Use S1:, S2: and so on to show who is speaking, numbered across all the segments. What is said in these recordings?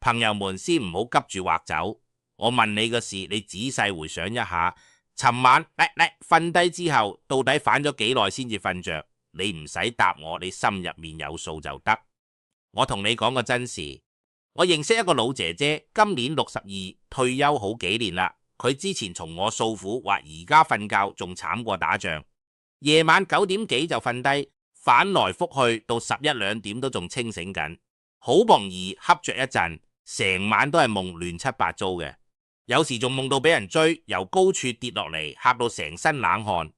S1: 朋友們先唔好急住劃走。我問你個事，你仔細回想一下，尋晚瞓低之後，到底反咗幾耐先至瞓着？你唔使答我，你心入面有數就得。我同你講個真事，我認識一個老姐姐，今年62，退休好幾年啦。佢之前同我訴苦，話而家瞓覺仲慘過打仗，夜晚9點幾就瞓低，反來覆去到11、2點都仲清醒緊，好不容易恰着一陣，成晚都係夢亂七八糟嘅，有時仲夢到俾人追，由高處跌落嚟，嚇到成身冷汗。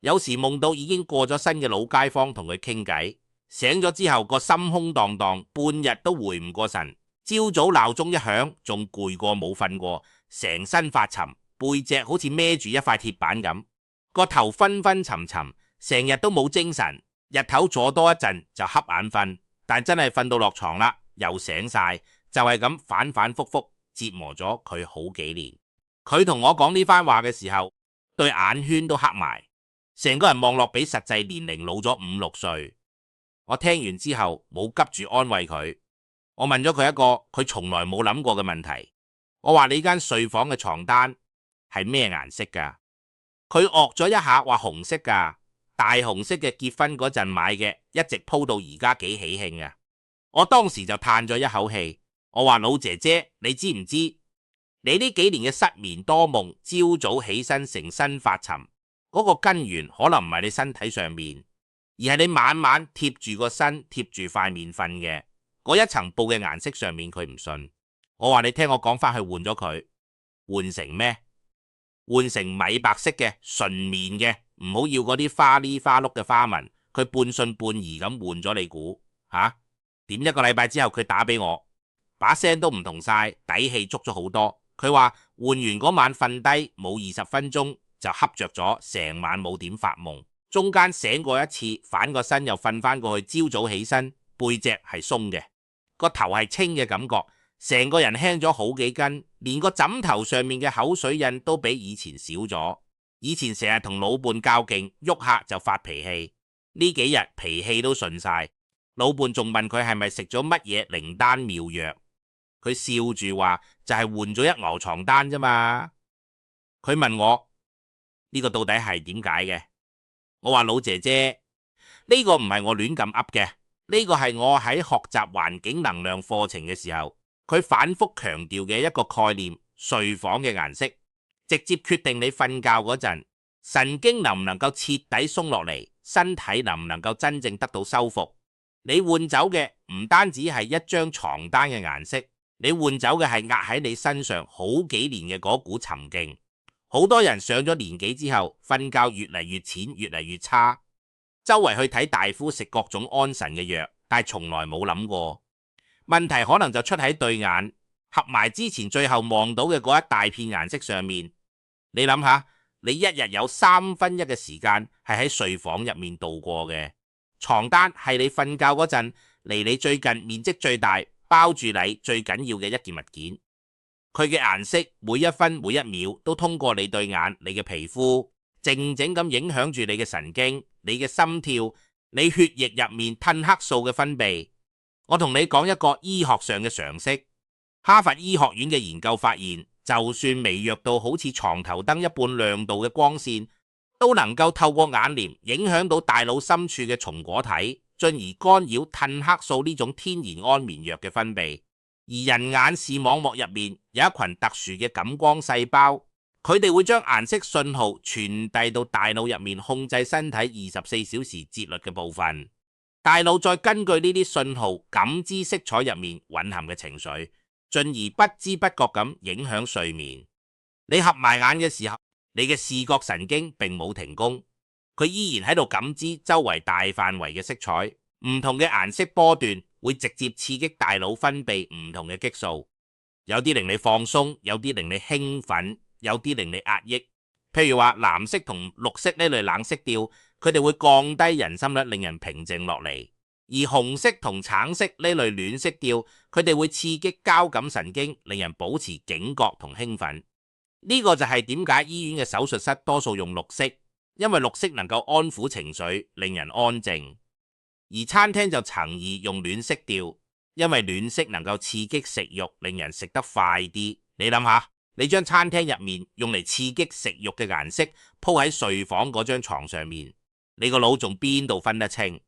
S1: 有時夢到已經過咗身嘅老街坊同佢傾偈，醒咗之後個心空蕩蕩，半日都回唔過神。朝早鬧鐘一響，仲攰過冇瞓過，成身發沉，背脊好似孭住一塊鐵板咁，個頭昏昏沉沉，成日都冇精神。日頭坐多一陣就瞌眼瞓，但真係瞓到落床啦，又醒晒，就係咁反反复复折磨咗佢好幾年。佢同我講呢番話嘅時候，對眼圈都黑埋，成個人望落比實際年齡老咗5、6歲。我聽完之後冇急住安慰佢，我問咗佢一個佢從來冇諗過嘅問題。我話你間睡房嘅床單係咩顏色㗎？佢愕咗一下，話紅色㗎，大紅色嘅，結婚嗰陣買嘅，一直鋪到而家幾喜慶啊！我當時就嘆咗一口氣，我話老姐姐，你知唔知你呢幾年嘅失眠多夢，朝早起身成身發沉，嗰個根源可能唔係你身體上面，而係你晚晚貼住個身貼住塊面瞓嘅嗰一層布嘅顏色上面，佢唔信。我話你聽我講翻去換咗佢，換成咩？換成米白色嘅純棉嘅，唔好要嗰啲花哩花碌嘅花紋。佢半信半疑咁換咗，你估吓？點1個禮拜之後佢打俾我，把聲都唔同晒，底氣足咗好多。佢話換完嗰晚瞓低冇20分鐘就瞌着咗，成晚冇點發夢，中間醒過一次，反個身又瞓翻過去，朝早起身背脊係鬆嘅，個頭係清嘅感覺，成個人輕咗好幾斤，連個枕頭上面嘅口水印都比以前少咗。以前成日同老伴較勁，喐下就發脾氣，呢幾日脾氣都順晒。老伴仲問佢係咪食咗乜嘢靈丹妙藥，佢笑住話就係換咗一牛床單啫嘛。佢問我呢個到底係點解嘅？我話老姐姐，呢個唔係我亂咁噏嘅，呢個係我喺學習環境能量課程嘅時候，佢反覆強調嘅一個概念，睡房嘅顏色直接決定你瞓覺嗰陣神經能唔能夠徹底鬆落嚟，身體能唔能夠真正得到修復。你換走嘅唔單止係一張床單嘅顏色，你換走嘅係壓喺你身上好幾年嘅嗰股沉勁。好多人上咗年紀之後，瞓覺越嚟越淺，越嚟越差，周圍去睇大夫，食各種安神嘅藥，但係從來冇諗過問題可能就出喺對眼合埋之前最後望到嘅嗰一大片顏色上面。你諗下，你一日有1/3嘅時間係喺睡房入面度過嘅，床單係你瞓覺嗰陣離你最近、面積最大、包住你最緊要嘅一件物件。佢嘅顏色每一分每一秒都通過你對眼、你嘅皮膚，靜靜咁影響住你嘅神經、你嘅心跳、你血液入面褪黑素嘅分泌。我同你講一個醫學上嘅常識，哈佛醫學院嘅研究發現，就算微弱到好似床頭燈一半亮度嘅光線，都能夠透過眼簾影響到大腦深處嘅松果體，進而干擾褪黑素呢種天然安眠藥嘅分泌。而人眼視網膜入面有一群特殊嘅感光細胞，佢哋會將顏色信號傳遞到大腦入面，控制身體24小時節律嘅部分。大腦再根據呢啲信號感知色彩入面蘊含嘅情緒，進而不知不覺咁影響睡眠。你合埋眼嘅時候，你嘅視覺神經並冇停工，佢依然喺度感知周圍大範圍嘅色彩，唔同嘅顏色波段會直接刺激大腦分泌唔同嘅激素，有啲令你放鬆，有啲令你興奮，有啲令你壓抑。譬如話藍色同綠色呢類冷色調，佢哋會降低人心率，令人平靜落嚟；而紅色同橙色呢類暖色調，佢哋會刺激交感神經，令人保持警覺同興奮。呢個就係點解醫院嘅手術室多數用綠色，因為綠色能夠安撫情緒，令人安靜。而餐廳就曾意用暖色調，因為暖色能夠刺激食慾，令人食得快啲。你諗下，你將餐廳入面用嚟刺激食慾嘅顏色鋪喺睡房嗰張床上面，你個腦仲邊度分得清？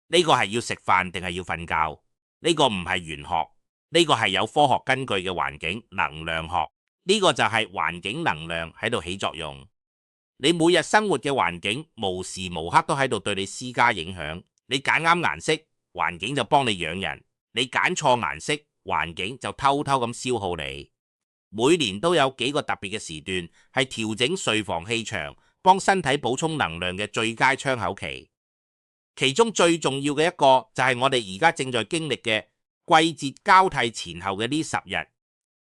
S1: 呢個係要食飯定係要瞓覺？呢個唔係玄學，呢個係有科學根據嘅環境能量學。呢個就係環境能量喺度起作用。你每日生活嘅環境無時無刻都喺度對你施加影響。你揀啱顏色，環境就幫你養人；你揀錯顏色，環境就偷偷咁消耗你。每年都有幾個特別嘅時段係調整睡房氣場，幫身體補充能量嘅最佳窗口期。其中最重要嘅一個就係我哋而家正在經歷嘅季節交替前後嘅呢10日。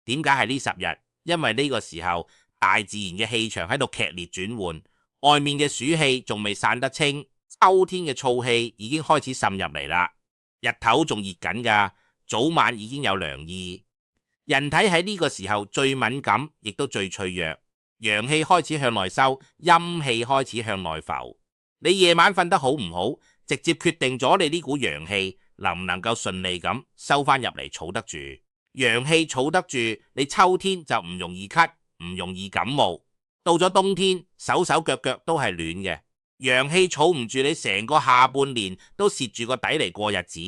S1: 點解係呢10日？因為呢個時候大自然嘅氣場喺度劇烈轉換，外面嘅暑氣仲未散得清，秋天嘅燥氣已經開始滲入嚟啦。日頭仲熱緊㗎，早晚已經有涼意。人體喺呢個時候最敏感，亦都最脆弱。陽氣開始向內收，陰氣開始向內浮。你夜晚瞓得好唔好，直接決定咗你呢股陽氣能唔能夠順利咁收翻入嚟，儲得住。陽氣儲得住，你秋天就唔容易咳，唔容易感冒。到咗冬天，手手腳腳都係暖嘅。陽氣儲唔住，你成個下半年都蝕住個底嚟過日子。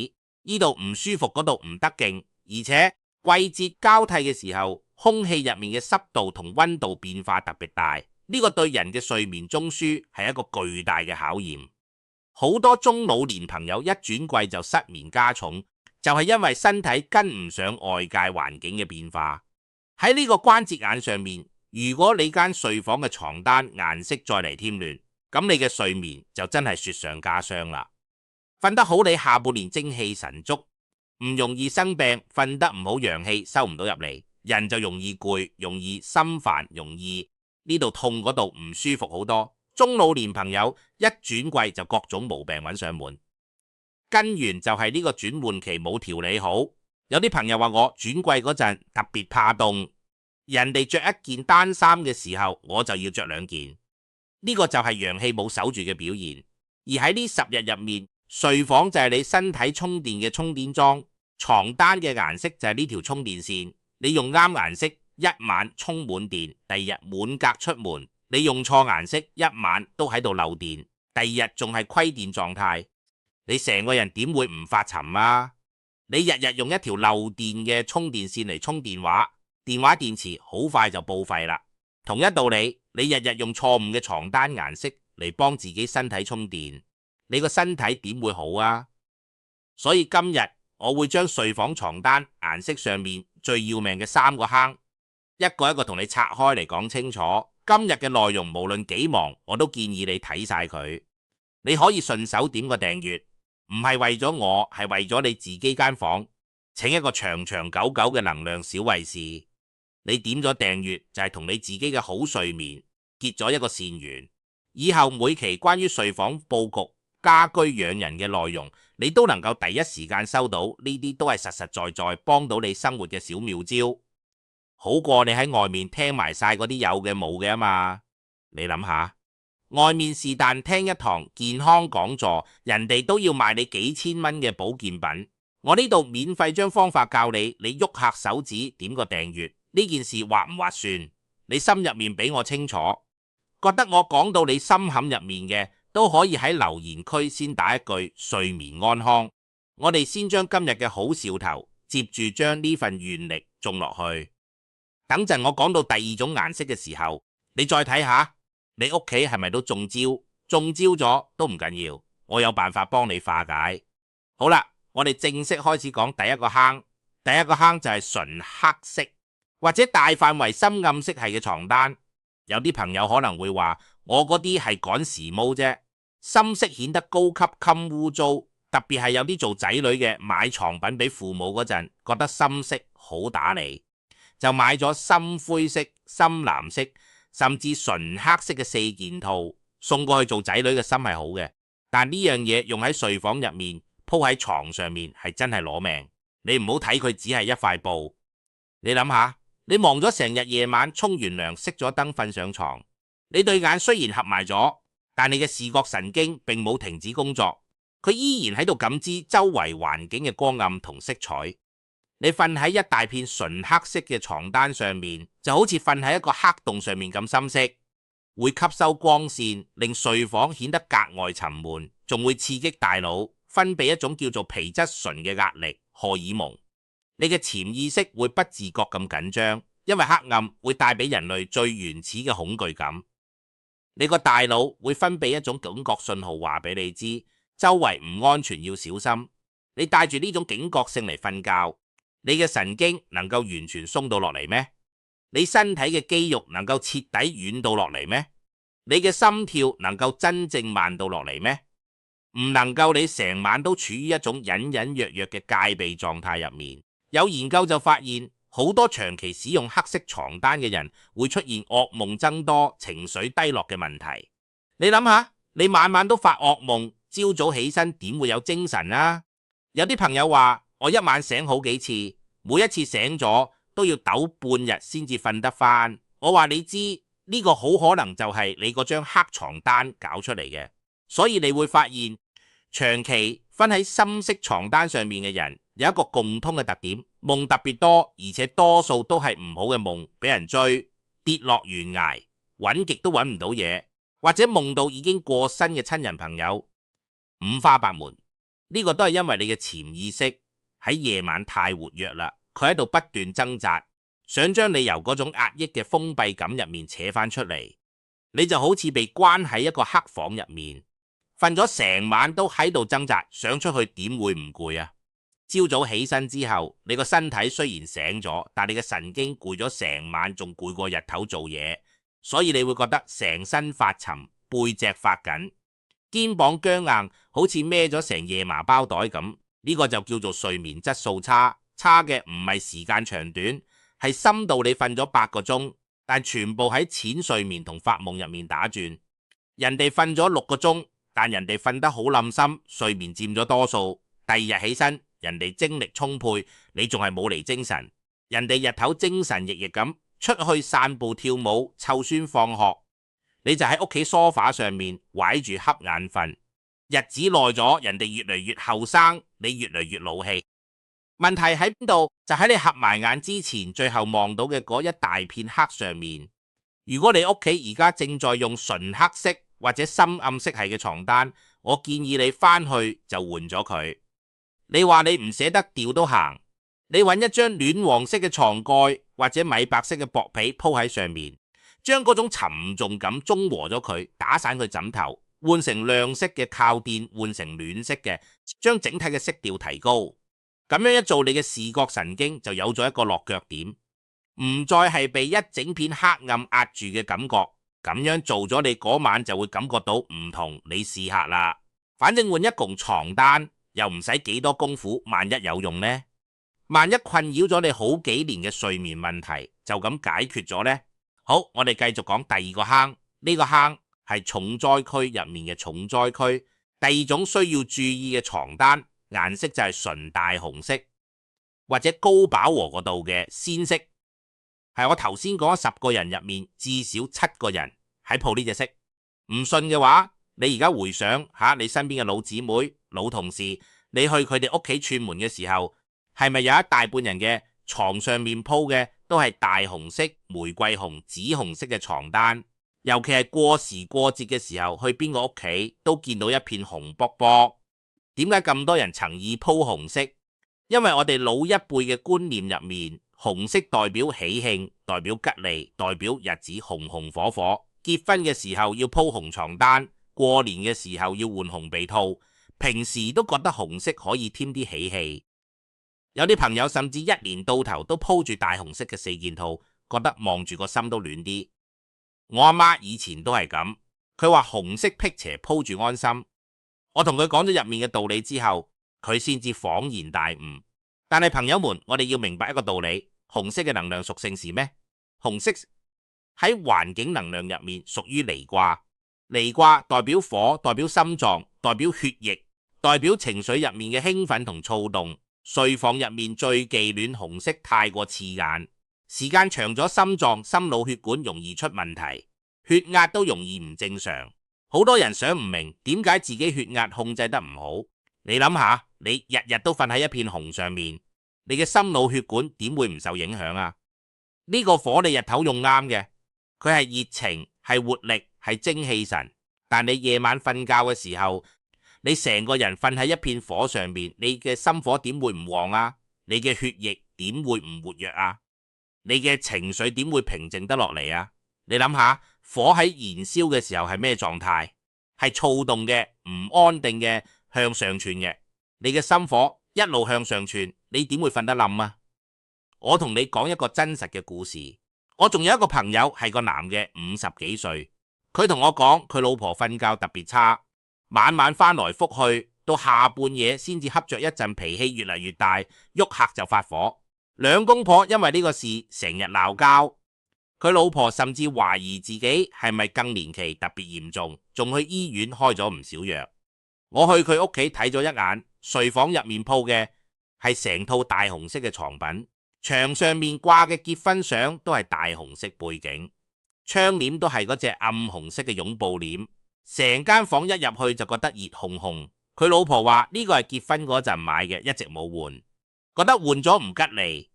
S1: 呢度唔舒服，嗰度唔得勁，而且季節交替嘅時候，空氣入面嘅濕度同溫度變化特別大，呢個對人嘅睡眠中樞係一個巨大嘅考驗。好多中老年朋友一轉季就失眠加重，就係因為身體跟唔上外界環境嘅變化。喺呢個關節眼上面，如果你間睡房嘅床單顏色再嚟添亂，咁你嘅睡眠就真係雪上加霜啦。瞓得好，你下半年精氣神足，唔容易生病；瞓得唔好，陽氣收唔到入嚟，人就容易攰，容易心煩，容易呢度痛嗰度唔舒服好多。中老年朋友一轉季就各種毛病揾上門，根源就係呢個轉換期冇調理好。有啲朋友話我轉季嗰陣特別怕凍，人哋着一件單衫嘅時候，我就要着2件。呢個就係陽氣冇守住嘅表現。而喺呢10日入面，睡房就係你身體充電嘅充電樁，床單嘅顏色就係呢條充電線。你用啱顏色，一晚充滿電，第二日滿格出門。你用錯顏色，一晚都喺度漏電，第二日仲係虧電狀態。你成個人點會唔發沉啊？你日日用一條漏電嘅充電線嚟充電話，電話電池好快就報廢啦。同一道理，你日日用錯誤嘅床單顏色嚟幫自己身體充電，你個身體點會好啊？所以今日我會將睡房床單顏色上面最要命嘅3個坑，一個一個同你拆開嚟講清楚。今日嘅內容無論幾忙，我都建議你睇晒佢。你可以順手點個訂閱，唔係為咗我，係為咗你自己間房，請一個長長久久嘅能量小衛士。你點咗訂閱就係同你自己嘅好睡眠結咗一個善緣。以後每期關於睡房佈局、家居養人嘅內容，你都能夠第一時間收到。呢啲都係實實在在幫到你生活嘅小妙招。好過你喺外面聽埋晒嗰啲有嘅冇嘅啊嘛。你諗下，外面是但聽一堂健康講座，人哋都要賣你幾千蚊嘅保健品。我呢度免費將方法教你，你喐下手指點個訂閱，呢件事划唔划算？你心入面俾我清楚，覺得我講到你心坎入面嘅，都可以喺留言區先打一句睡眠安康。我哋先將今日嘅好兆頭，接住將呢份願力種落去。等陣我講到第2種顏色嘅時候，你再睇下你屋企係咪都中招？中招咗都唔緊要，我有辦法幫你化解。好啦，我哋正式開始講第一個坑。第一個坑就係純黑色或者大範圍深暗色系嘅床單。有啲朋友可能會話我嗰啲係趕時髦啫，深色顯得高級襟污糟，特別係有啲做仔女嘅買床品俾父母嗰陣，覺得深色好打理，就買咗深灰色、深藍色甚至純黑色嘅4件套送過去做仔女嘅心係好嘅，但呢樣嘢用喺睡房入面鋪喺床上面係真係攞命。你唔好睇佢只係一塊布，你諗下，你忙咗成日，夜晚沖完涼熄咗燈瞓上床，你對眼雖然合埋咗，但你嘅視覺神經並冇停止工作，佢依然喺度感知周圍環境嘅光暗同色彩。你瞓喺一大片純黑色嘅床單上面，就好似瞓喺一個黑洞上面咁深色，會吸收光線，令睡房顯得格外沉悶，仲會刺激大腦分泌一種叫做皮質醇嘅壓力荷爾蒙。你嘅潛意識會不自覺咁緊張，因為黑暗會帶俾人類最原始嘅恐懼感。你個大腦會分泌一種警覺信號，話俾你知周圍唔安全，要小心。你帶住呢種警覺性嚟瞓覺，你嘅神經能夠完全鬆到落嚟咩？你身體嘅肌肉能夠徹底軟到落嚟咩？你嘅心跳能夠真正慢到落嚟咩？唔能夠。你成晚都處於一種隱隱約約嘅戒備狀態入面。有研究就發現，好多長期使用黑色床單嘅人會出現噩夢增多、情緒低落嘅問題。你諗下，你晚晚都發噩夢，朝早起身點會有精神啊？有啲朋友話，我一晚醒好幾次，每一次醒咗都要抖半日先至瞓得返。我話你知，呢個好可能就係你嗰張黑床單搞出嚟嘅。所以你會發現，長期瞓喺深色床單上面嘅人有一個共通嘅特點，夢特別多，而且多數都係唔好嘅夢，俾人追、跌落懸崖、揾極都揾唔到嘢，或者夢到已經過身嘅親人朋友，五花八門。呢個都係因為你嘅潛意識喺夜晚太活躍啦，佢喺度不斷掙扎，想將你由嗰種壓抑嘅封閉感入面扯翻出嚟。你就好似被關喺一個黑房入面，瞓咗成晚都喺度掙扎，想出去點會唔攰啊？朝早起身之後，你個身體雖然醒咗，但你嘅神經攰咗成晚，仲攰過日頭做嘢，所以你會覺得成身發沉，背脊發緊，肩膀僵硬，好似孭咗成夜麻包袋咁。呢個就叫做睡眠質素差。差嘅唔係時間長短，係深度。你瞓咗8個鐘，但全部喺淺睡眠同發夢入面打轉。人哋瞓咗6個鐘，但人哋瞓得好冧心，睡眠佔咗多數。第二日起身，人哋精力充沛，你仲係冇嚟精神。人哋日頭精神奕奕咁出去散步跳舞湊孫放學，你就喺屋企梳化上面歪住瞌眼瞓。日子耐咗，人哋越嚟越後生，你越嚟越老氣。問題喺邊度？就喺你合埋眼之前，最後望到嘅嗰一大片黑上面。如果你屋企而家正在用純黑色或者深暗色系嘅床單，我建議你翻去就換咗佢。你話你唔捨得掉都行，你揾一張暖黃色嘅床蓋或者米白色嘅薄被鋪喺上面，將嗰種沉重感中和咗佢，打散佢枕頭，換成亮色嘅靠墊，換成暖色嘅，將整體嘅色調提高。咁樣一做，你嘅視覺神經就有咗一個落腳點，唔再係被一整片黑暗壓住嘅感覺。咁樣做咗，你嗰晚就會感覺到唔同。你試下啦，反正換一共床單又唔使幾多功夫，萬一有用呢？萬一困擾咗你好幾年嘅睡眠問題就咁解決咗呢？好，我哋繼續講第二個坑。呢個坑係重災區入面嘅重災區。第二種需要注意嘅床單顏色就係純大紅色或者高飽和嗰度嘅鮮色，係我頭先講10個人入面至少7個人喺鋪呢隻色。唔信嘅話，你而家回想下你身邊嘅老姊妹、老同事，你去佢哋屋企串門嘅時候，係咪有一大半人嘅床上面鋪嘅都係大紅色、玫瑰紅、紫紅色嘅床單？尤其係過時過節嘅時候，去邊個屋企都見到一片紅卜卜。點解咁多人曾意鋪紅色？因為我哋老一輩嘅觀念入面，紅色代表喜慶，代表吉利，代表日子紅紅火火。結婚嘅時候要鋪紅床單，過年嘅時候要換紅被套，平時都覺得紅色可以添啲喜氣。有啲朋友甚至一年到頭都鋪住大紅色嘅4件套，覺得望住個心都暖啲。我阿媽以前都係咁，佢話紅色辟邪鋪住安心。我同佢講咗入面嘅道理之後，佢先至恍然大悟。但係朋友們，我哋要明白一個道理，紅色嘅能量屬性是咩？紅色喺環境能量入面屬於離卦，離卦代表火，代表心臟，代表血液，代表情緒入面嘅興奮同躁動。睡房入面最忌戀紅色太過刺眼，時間長咗心臟、心腦血管容易出問題，血壓都容易唔正常。好多人想唔明點解自己血壓控制得唔好。你諗下，你日日都瞓喺一片紅上面，你嘅心腦血管點會唔受影響啊？呢個火你日頭用啱嘅，佢係熱情，係活力，係精氣神。但你夜晚瞓覺嘅時候，你成個人瞓喺一片火上面，你嘅心火點會唔旺啊？你嘅血液點會唔活躍啊？你嘅情緒點會平靜得落嚟啊？你諗下，火喺燃燒嘅時候係咩狀態？係躁動嘅，唔安定嘅，向上竄嘅。你嘅心火一路向上竄，你點會瞓得冧啊？我同你講一個真實嘅故事。我仲有一個朋友係個男嘅，50幾歲，佢同我講佢老婆瞓覺特別差，晚晚翻來覆去，到下半夜先至恰着一陣，脾氣越嚟越大，喐客就發火。兩公婆因為呢個事成日鬧交，佢老婆甚至懷疑自己係咪更年期特別嚴重，仲去醫院開咗唔少藥。我去佢屋企睇咗一眼，睡房入面鋪嘅係成套大紅色嘅床品，牆上面掛嘅結婚相都係大紅色背景，窗簾都係嗰隻暗紅色嘅絨布簾，成間房一入去就覺得熱烘烘。佢老婆話呢個係結婚嗰陣買嘅，一直冇換，覺得換咗唔吉利。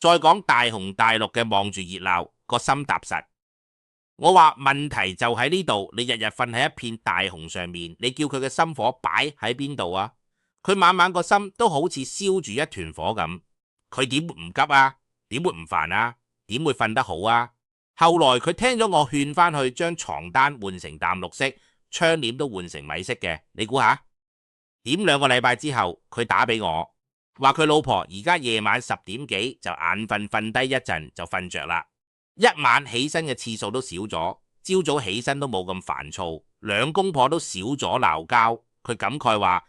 S1: 再講大紅大綠嘅望住熱鬧，個心踏實。我話問題就喺呢度，你日日瞓喺一片大紅上面，你叫佢嘅心火擺喺邊度啊？佢晚晚個心都好似燒住一團火咁，佢點會唔急啊？點會唔煩啊？點會瞓得好啊？後來佢聽咗我勸翻去，將床單換成淡綠色，窗簾都換成米色嘅。你估下？點2個禮拜之後，佢打俾我，話佢老婆而家夜晚10點幾就眼瞓，瞓低一陣就瞓着啦。一晚起身嘅次數都少咗，朝早起身都冇咁煩躁，兩公婆都少咗鬧交。佢感慨話：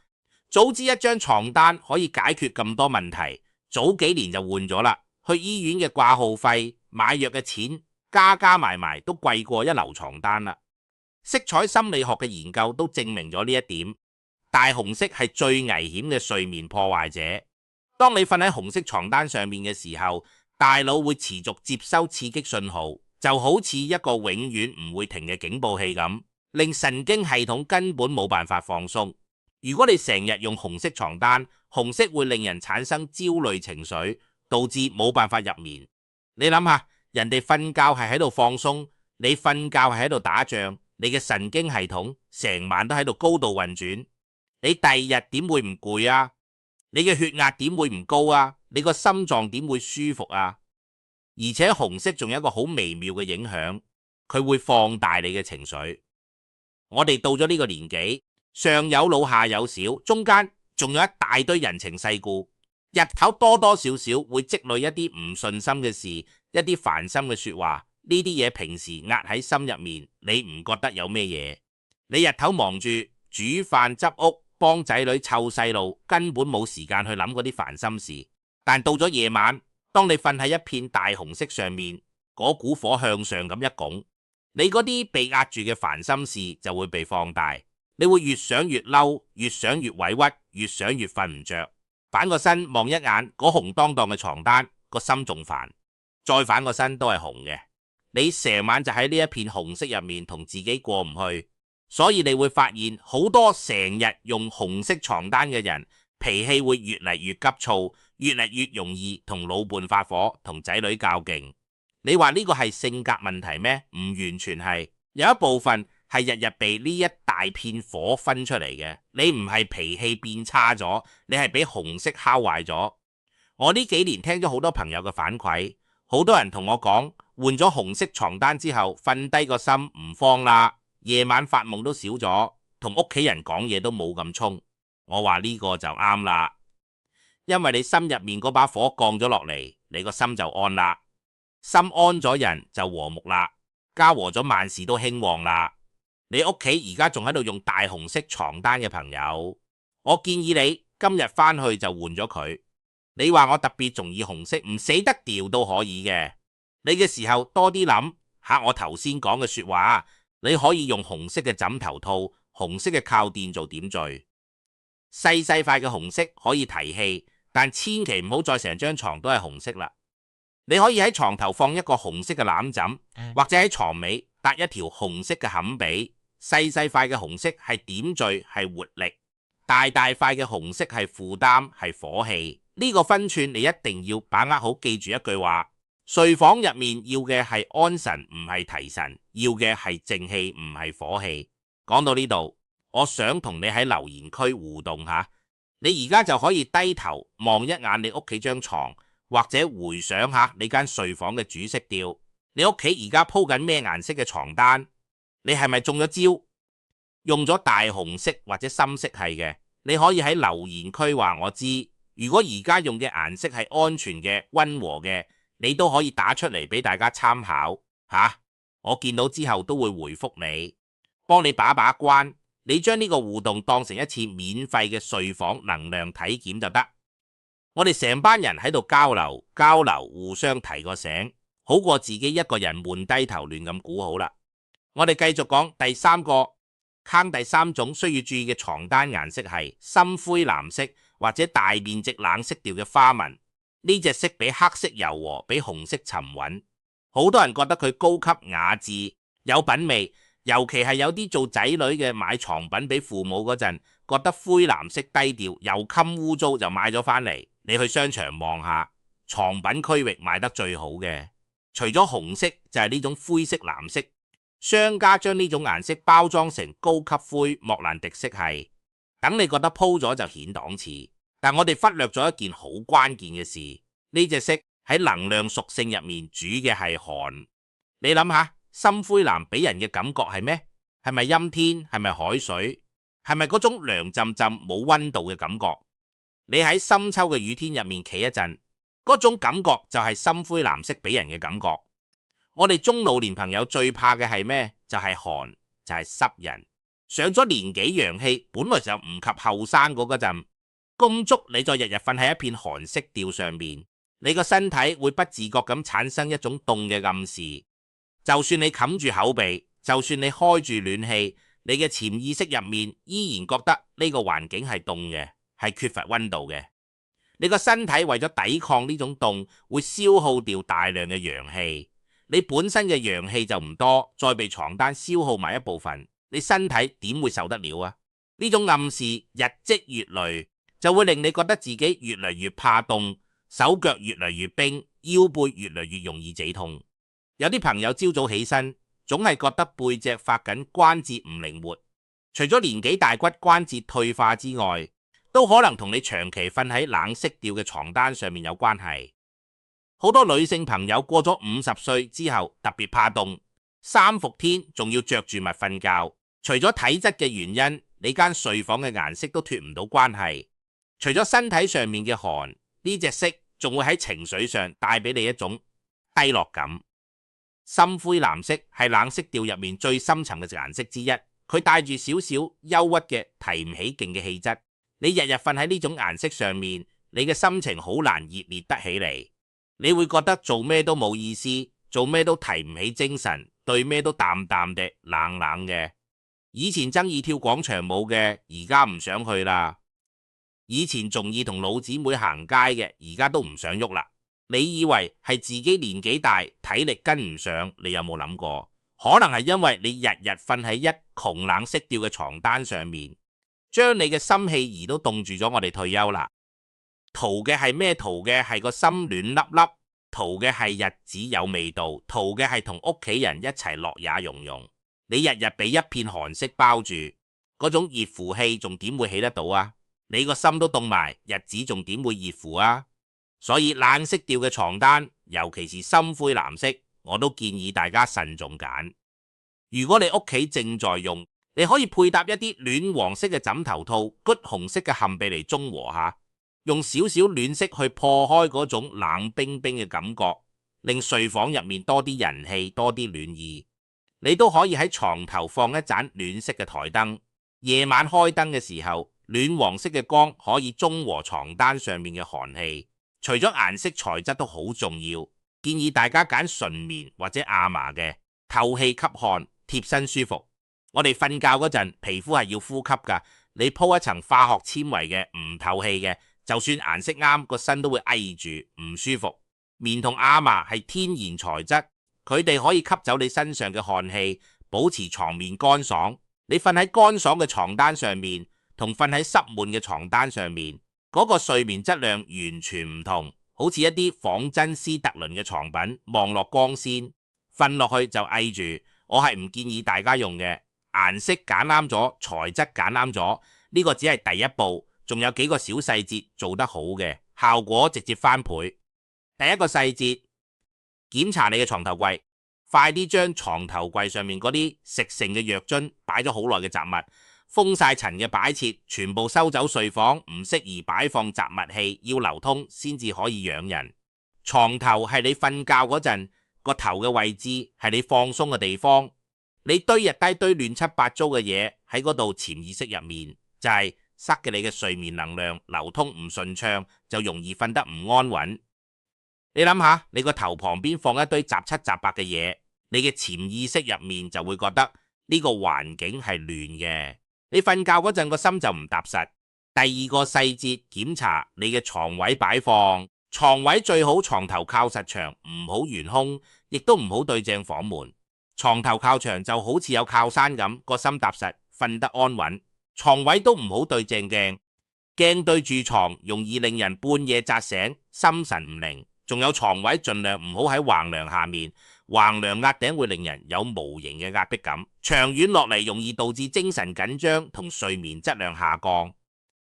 S1: 早知一張床單可以解決咁多問題，早幾年就換咗啦。去醫院嘅掛號費、買藥嘅錢，加埋埋都貴過一流床單啦。色彩心理學嘅研究都證明咗呢一點。大紅色係最危險嘅睡眠破壞者。當你瞓喺紅色床單上面嘅時候，大腦會持續接收刺激信號，就好似一個永遠唔會停嘅警報器咁，令神經系統根本冇辦法放鬆。如果你成日用紅色床單，紅色會令人產生焦慮情緒，導致冇辦法入眠。你諗下，人哋瞓覺係喺度放鬆，你瞓覺係喺度打仗，你嘅神經系統成晚都喺度高度運轉，你第二日點會唔攰啊？你嘅血壓點會唔高啊？你個心臟點會舒服啊？而且紅色仲有一個好微妙嘅影響，佢會放大你嘅情緒。我哋到咗呢個年紀，上有老下有小，中間仲有一大堆人情世故，日頭多多少少會積累一啲唔順心嘅事，一啲煩心嘅說話。呢啲嘢平時壓喺心入面，你唔覺得有咩嘢？你日頭忙住煮飯執屋，幫仔女湊細路，根本冇時間去諗嗰啲煩心事。但到咗夜晚，當你瞓喺一片大紅色上面，嗰股火向上咁一拱，你嗰啲被壓住嘅煩心事就會被放大。你會越想越嬲，越想越委屈，越想越瞓唔着。反個身望一眼嗰紅當當嘅床單，個心仲煩。再反個身都係紅嘅，你成晚就喺呢一片紅色入面同自己過唔去。所以你會發現好多成日用紅色床單嘅人，脾氣會越嚟越急躁，越嚟越容易同老伴發火，同仔女較勁。你話呢個係性格問題咩？唔完全係，有一部分係日日被呢一大片火分出嚟嘅。你唔係脾氣變差咗，你係俾紅色烤壞咗。我呢幾年聽咗好多朋友嘅反饋，好多人同我講，換咗紅色床單之後，瞓低個心唔慌啦。夜晚發夢都少咗，同屋企人講嘢都冇咁衝。我話呢個就啱啦，因為你心入面嗰把火降咗落嚟，你個心就安啦。心安咗，人就和睦啦，家和咗，萬事都興旺啦。你屋企而家仲喺度用大紅色床單嘅朋友，我建議你今日翻去就換咗佢。你話我特別中意紅色，唔死得掉都可以嘅。你嘅時候多啲諗下我頭先講嘅說話。你可以用紅色嘅枕頭套、紅色嘅靠墊做點綴，細塊嘅紅色可以提氣，但千祈唔好再成張床都係紅色啦。你可以喺床頭放一個紅色嘅攬枕，或者喺床尾搭一條紅色嘅冚被，細細塊嘅紅色係點綴，係活力；大大塊嘅紅色係負擔，係火氣。呢個分寸你一定要把握好，記住一句話：睡房入面要嘅係安神，唔係提神；要嘅係靜氣，唔係火氣。講到呢度，我想同你喺留言區互動下。你而家就可以低頭望一眼你屋企張床，或者回想下你間睡房嘅主色調。你屋企而家鋪緊咩顏色嘅床單？你係咪中咗招，用咗大紅色或者深色系嘅？你可以喺留言區話我知。如果而家用嘅顏色係安全嘅、溫和嘅，你都可以打出嚟俾大家參考吓。我見到之後都會回覆你，幫你把把關。你將呢個互動當成一次免費嘅睡房能量體檢就得。我哋成班人喺度交流，互相提個醒，好過自己一個人悶低頭亂咁估好啦。我哋繼續講第三個坑，第三種需要注意嘅床單顏色係深灰藍色或者大面積冷色調嘅花紋。呢隻色比黑色柔和，比紅色沉穩。好多人覺得佢高級雅致有品味。尤其係有啲做仔女嘅買床品俾父母嗰陣，覺得灰藍色低調又襟污糟，就買咗翻嚟。你去商場望下，床品區域賣得最好嘅，除咗紅色就係呢種灰色藍色。商家將呢種顏色包裝成高級灰莫蘭迪色系，等你覺得鋪咗就顯檔次。但我哋忽略咗一件好關鍵嘅事，呢隻色喺能量屬性入面主嘅係寒。你諗下，深灰藍俾人嘅感覺係咩？係咪陰天？係咪海水？係咪嗰種涼浸浸冇溫度嘅感覺？你喺深秋嘅雨天入面企一陣，嗰種感覺就係深灰藍色俾人嘅感覺。我哋中老年朋友最怕嘅係咩？就係寒，就係濕人。上咗年紀陽氣本來就唔及後生嗰陣，咁足你再日日瞓喺一片寒色調上面，你個身體會不自覺咁產生一種凍嘅暗示。就算你冚住口鼻，就算你開住暖氣，你嘅潛意識入面依然覺得呢個環境係凍嘅，係缺乏溫度嘅。你個身體為咗抵抗呢種凍，會消耗掉大量嘅陽氣。你本身嘅陽氣就唔多，再被床單消耗埋一部分，你身體點會受得了啊？呢種暗示日積月累，就會令你覺得自己越嚟越怕凍，手腳越嚟越冰，腰背越嚟越容易止痛。有啲朋友朝早起身，總係覺得背脊發緊，關節唔靈活。除咗年紀大骨關節退化之外，都可能同你長期瞓喺冷色調嘅床單上面有關係。好多女性朋友過咗50歲之後特別怕凍，3伏天仲要着住襪瞓覺。除咗體質嘅原因，你間睡房嘅顏色都脫唔到關係。除咗身體上面嘅寒，呢隻色仲會喺情緒上帶俾你一種低落感。深灰藍色係冷色調入面最深層嘅顏色之一，佢帶住少少憂鬱嘅提唔起勁嘅氣質。你日日瞓喺呢種顏色上面，你嘅心情好難熱烈得起嚟。你會覺得做咩都冇意思，做咩都提唔起精神，對咩都淡淡地冷冷嘅。以前中意跳廣場舞嘅，而家唔想去啦。以前仲意同老姊妹行街嘅，而家都唔想喐啦。你以為係自己年紀大，體力跟唔上，你有冇諗過？可能係因為你日日瞓喺一窮冷色調嘅床單上面，將你嘅心氣兒都凍住咗。我哋退休啦，圖嘅係咩？圖嘅係個心暖粒粒，圖嘅係日子有味道，圖嘅係同屋企人一齊樂也融融。你日日俾一片寒色包住，嗰種熱乎氣仲點會起得到啊？你個心都凍埋，日子仲點會熱乎啊？所以冷色調嘅床單，尤其是深灰藍色，我都建議大家慎重揀。如果你屋企正在用，你可以配搭一啲暖黃色嘅枕頭套，橘紅色嘅冚被嚟中和下，用少少暖色去破開嗰種冷冰冰嘅感覺，令睡房入面多啲人氣，多啲暖意。你都可以喺床頭放一盞暖色嘅台燈，夜晚開燈嘅時候，暖黃色嘅光可以中和床單上面嘅寒氣。除咗顏色材質都好重要，建議大家揀純棉或者亞麻嘅，透氣吸汗，貼身舒服。我哋瞓覺嗰陣皮膚係要呼吸噶，你鋪一層化學纖維嘅唔透氣嘅，就算顏色啱，個身都會翳住唔舒服。棉同亞麻係天然材質，佢哋可以吸走你身上嘅汗氣，保持床面乾爽。你瞓喺乾爽嘅床單上面，同瞓喺濕悶嘅床單上面，嗰個睡眠質量完全唔同，好似一啲仿真斯特倫嘅床品，望落光鮮，瞓落去就翳住。我係唔建議大家用嘅。顏色揀啱咗，材質揀啱咗，呢個只係第一步，仲有幾個小細節做得好嘅，效果直接翻倍。第一個細節，檢查你嘅床頭櫃，快啲將床頭櫃上面嗰啲食剩嘅藥樽、擺咗好耐嘅雜物、封晒塵嘅擺設全部收走。睡房唔適宜擺放雜物器，要流通先至可以養人。床頭係你瞓覺嗰陣個頭嘅位置，係你放鬆嘅地方。你堆日低堆亂七八糟嘅嘢喺嗰度，潛意識入面就係塞嘅你嘅睡眠能量流通唔順暢，就容易瞓得唔安穩。你諗下，你個頭旁邊放一堆雜七雜八嘅嘢，你嘅潛意識入面就會覺得呢個環境係亂嘅，你瞓覺嗰陣個心就唔踏實。第二個細節，檢查你嘅床位擺放，床位最好床頭靠實牆，唔好懸空，亦都唔好對正房門。床頭靠牆就好似有靠山咁，個心踏實，瞓得安穩。床位都唔好對正鏡，鏡對住床容易令人半夜扎醒，心神唔寧。仲有床位盡量唔好喺橫梁下面，橫梁壓頂會令人有無形嘅壓迫感，長遠落嚟容易導致精神緊張同睡眠質量下降。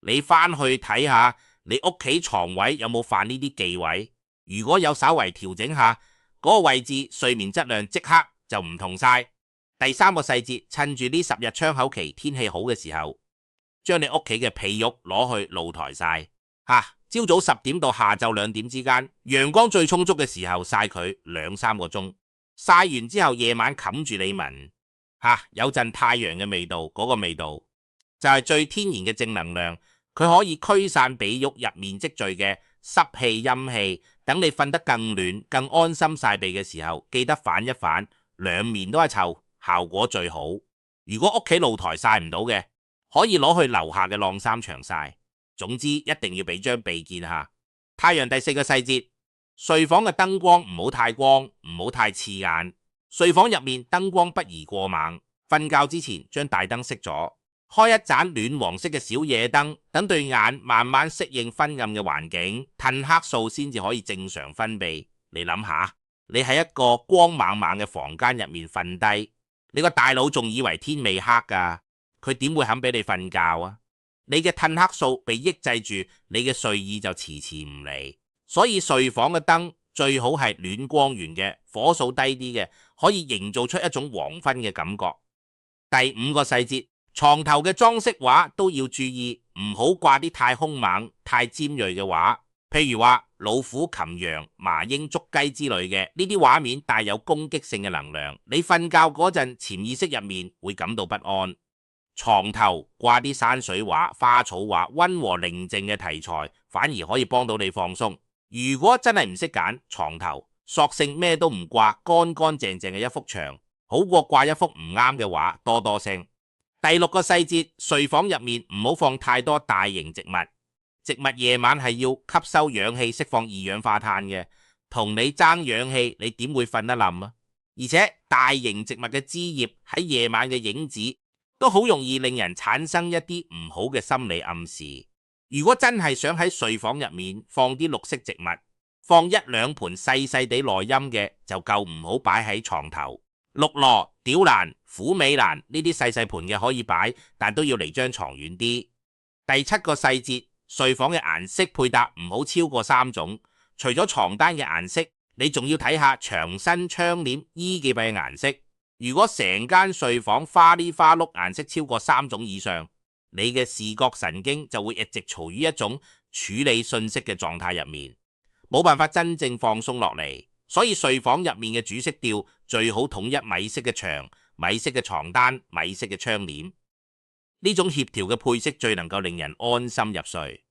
S1: 你翻去睇下你屋企床位有冇犯呢啲忌位，如果有稍為調整下嗰個位置，睡眠質量即刻就唔同晒。第三個細節，趁住呢10日窗口期天氣好嘅時候，將你屋企嘅被褥攞去露台曬。朝早10點到下晝2點之間，陽光最充足嘅時候曬佢2-3個鐘，曬完之後夜晚冚住你聞，有陣太陽嘅味道，嗰個味道就係最天然嘅正能量，佢可以驅散被褥入面積聚嘅濕氣陰氣，等你瞓得更暖更安心曬被嘅時候，記得反一反，兩面都係臭，效果最好。如果屋企露台曬唔到嘅，可以攞去樓下嘅晾衫場曬。總之一定要俾張被見下。太陽第4個細節，睡房嘅燈光唔好太光，唔好太刺眼。睡房入面燈光不宜過猛，瞓覺之前將大燈熄咗，開一盞暖黃色嘅小夜燈，等對眼慢慢適應昏暗嘅環境，褪黑素先至可以正常分泌。你諗下，你喺一個光猛猛嘅房間入面瞓低，你個大腦仲以為天未黑㗎，佢點會肯俾你瞓覺啊？你嘅褪黑素被抑制住，你嘅睡意就遲遲唔嚟。所以睡房嘅燈最好係暖光源嘅，火數低啲嘅，可以營造出一種黃昏嘅感覺。第5個細節，床頭嘅裝飾畫都要注意，唔好掛啲太兇猛、太尖銳嘅畫，譬如話老虎、禽羊、麻鷹、捉雞之類嘅，呢啲畫面帶有攻擊性嘅能量，你瞓覺嗰陣潛意識入面會感到不安。床頭掛啲山水畫、花草畫，溫和寧靜嘅題材反而可以幫到你放鬆。如果真係唔識揀床頭，索性咩都唔掛，乾乾淨淨嘅一幅牆，好過掛一幅唔啱嘅畫，多多聲。第6個細節，睡房入面唔好放太多大型植物，植物夜晚係要吸收氧氣、釋放二氧化碳嘅，同你爭氧氣，你點會瞓得冧啊？而且大型植物嘅枝葉喺夜晚嘅影子，都好容易令人產生一啲唔好嘅心理暗示。如果真係想喺睡房入面放啲綠色植物，放1-2盆細細地內陰嘅就夠，唔好擺喺床頭。綠蘿、吊蘭、虎尾蘭呢啲細細盆嘅可以擺，但都要離張床遠啲。第7個細節，睡房嘅顏色配搭唔好超過3種，除咗床單嘅顏色，你仲要睇下牆身、窗簾、衣記蔽嘅顏色。如果成間睡房花哩花碌顏色超過3種以上，你嘅視覺神經就會一直處於一種處理信息嘅狀態入面，冇辦法真正放鬆落嚟。所以睡房入面嘅主色調最好統一米色嘅牆、米色嘅床單、米色嘅窗簾，呢種協調嘅配色最能夠令人安心入睡。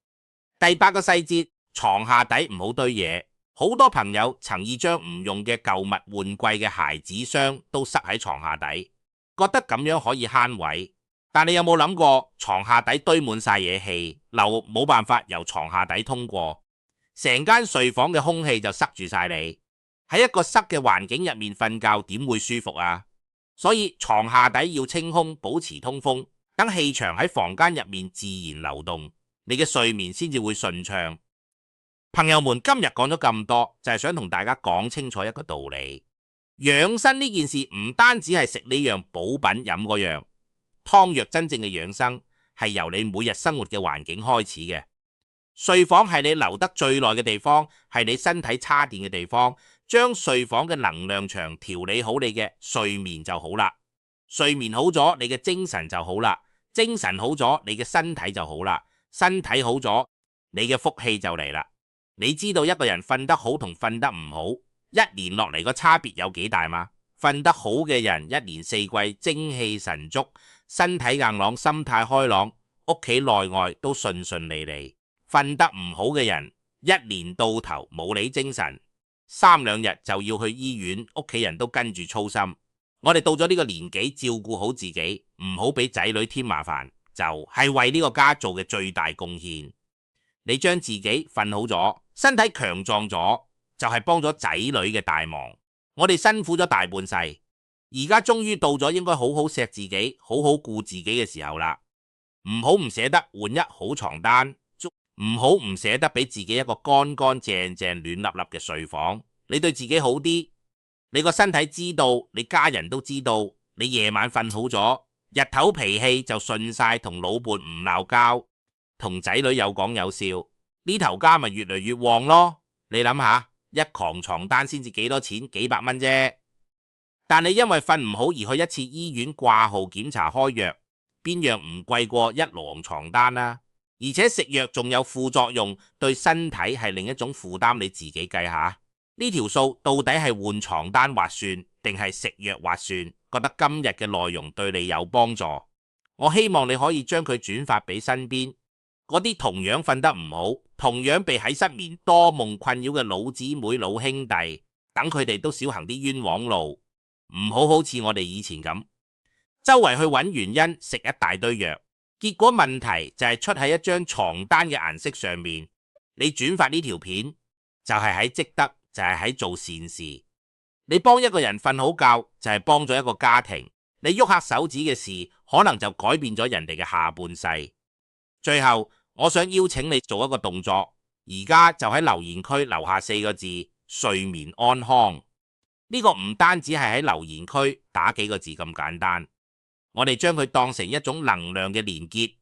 S1: 第8個細節，床下底唔好堆嘢。好多朋友曾意將唔用嘅舊物換季嘅鞋子箱都塞喺床下底，覺得咁樣可以慳位。但你有冇諗過，床下底堆滿晒嘢氣，流冇辦法由床下底通過，成間睡房嘅空氣就塞住晒你。喺一個塞嘅環境入面瞓覺點會舒服啊？所以床下底要清空，保持通風，等氣場喺房間入面自然流動，你嘅睡眠先至會順暢。朋友們，今日講咗咁多，就係想同大家講清楚一個道理。養生呢件事唔單止係食呢樣補品飲嗰樣，湯藥真正嘅養生係由你每日生活嘅環境開始嘅。睡房係你留得最耐嘅地方，係你身體叉電嘅地方。將睡房嘅能量場調理好，你嘅睡眠就好啦。睡眠好咗，你嘅精神就好啦。精神好咗，你嘅身體就好啦。身體好咗，你嘅福氣就嚟啦。你知道一個人瞓得好同瞓得唔好，一年落嚟個差別有幾大嗎？瞓得好嘅人一年四季精氣神足，身體硬朗，心態開朗，屋企內外都順順利利。瞓得唔好嘅人一年到頭冇你精神，3、2日就要去醫院，屋企人都跟住操心。我哋到咗呢個年紀，照顧好自己，唔好俾仔女添麻煩，就係為呢個家做嘅最大貢獻。你將自己瞓好咗，身體強壯咗，就係幫咗仔女嘅大忙。我哋辛苦咗大半世，而家終於到咗應該好好錫自己，好好顧自己嘅時候啦。唔好唔捨得換一好床單，唔好唔捨得俾自己一個乾乾淨淨暖立立嘅睡房。你對自己好啲，你個身體知道，你家人都知道，你夜晚瞓好咗，日頭脾氣就順晒，同老伴唔鬧交，同仔女有講有笑，呢頭家咪越嚟越旺咯。你諗下，一狂床單先至幾多錢？幾百蚊啫。但你因為瞓唔好而去一次醫院掛號檢查開藥，邊樣唔貴過一籠床單啊？而且食藥仲有副作用，對身體係另一種負擔，你自己計下呢條數到底係換床單劃算，定係食藥劃算？覺得今日嘅內容對你有幫助，我希望你可以將佢轉發俾身邊嗰啲同樣瞓得唔好，同樣被喺失眠多夢困擾嘅老姊妹老兄弟，等佢哋都少行啲冤枉路，唔好似我哋以前咁周圍去揾原因，食一大堆藥，結果問題就係出喺一張床單嘅顏色上面。你轉發呢條片就係喺積德，就係喺做善事。你幫一個人瞓好覺就係幫咗一個家庭，你喐下手指嘅事可能就改變咗人哋嘅下半世。最後我想邀請你做一個動作，而家就喺留言區留下4個字：睡眠安康。呢個唔單止係喺留言區打幾個字咁簡單，我哋將佢當成一種能量嘅連結，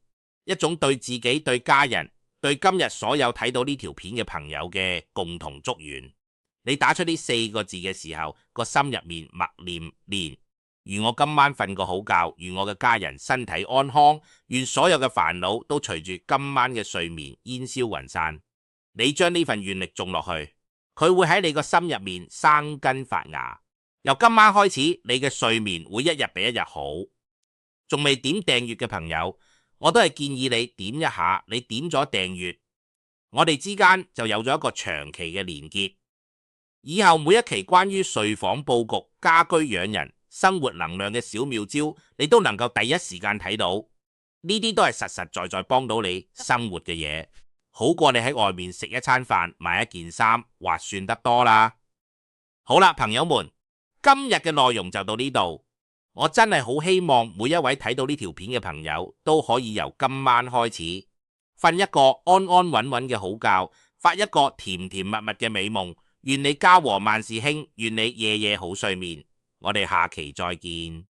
S1: 一種對自己、對家人、對今日所有睇到呢條片嘅朋友嘅共同祝願。你打出呢4個字嘅時候，個心入面默念：願我今晚瞓個好覺，願我嘅家人身體安康，願所有嘅煩惱都隨住今晚嘅睡眠煙消雲散。你將呢份願力種落去，佢會喺你個心入面生根發芽。由今晚開始，你嘅睡眠會一日比一日好。仲未點訂閱嘅朋友，我都係建議你點一下。你點咗訂閱，我哋之間就有咗一個長期嘅連結。以後每一期關於睡房佈局、家居養人、生活能量嘅小妙招，你都能夠第一時間睇到。呢啲都係實實在在幫到你生活嘅嘢，好過你喺外面食一餐飯、買一件衫，划算得多啦。好啦，朋友們，今日嘅內容就到呢度。我真係好希望每一位睇到呢條片嘅朋友都可以由今晚開始瞓一個安安穩穩嘅好覺，發一個甜甜蜜蜜嘅美夢。願你家和萬事興，願你夜夜好睡眠。我哋下期再見。